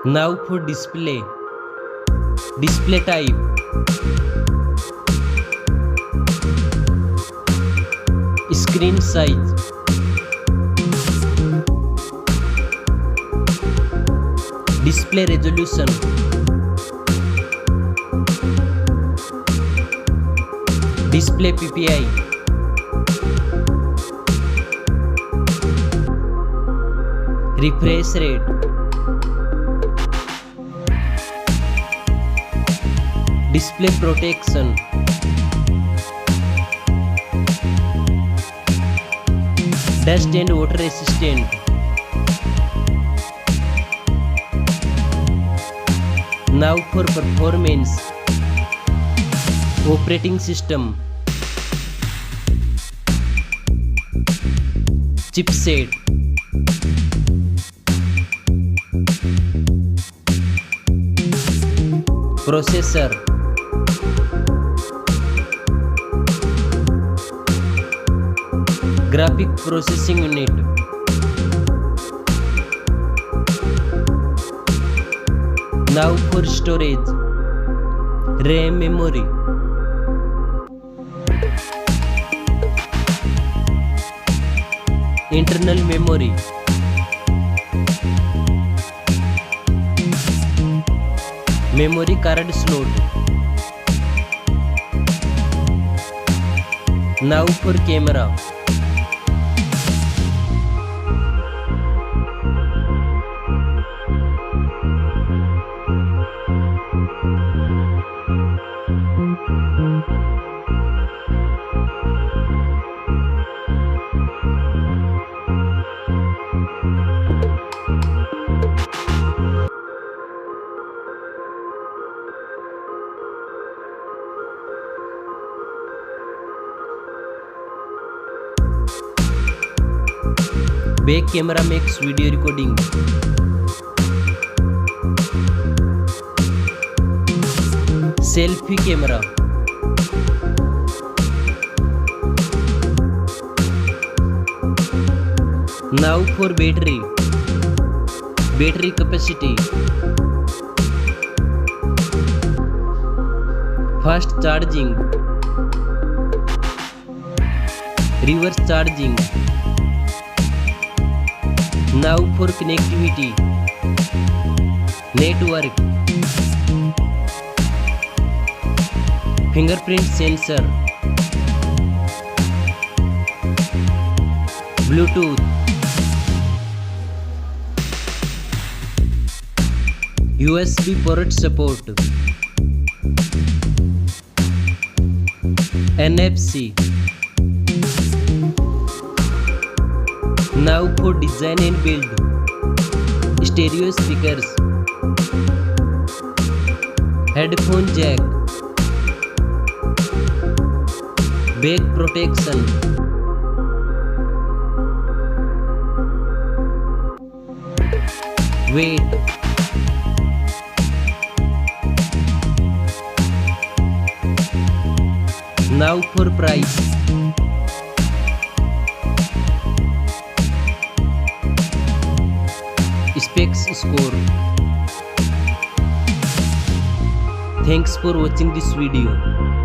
Now for display. Display type. Screen size. Display resolution. Display PPI. Refresh rate. Display protection. Dust and water resistant. Now for performance. Operating system. Chipset. Processor. Graphic processing unit. Now for storage. RAM memory. Internal memory. Memory card slot. Now for camera. Back camera makes video recording. Selfie camera. Now for battery. Battery capacity. Fast charging. Reverse charging. Now for connectivity. Network. Fingerprint sensor. Bluetooth. USB port support. NFC. Now for design and build. Stereo speakers. Headphone jack. Back protection. Weight. Now for price. Specs score. Thanks for watching this video.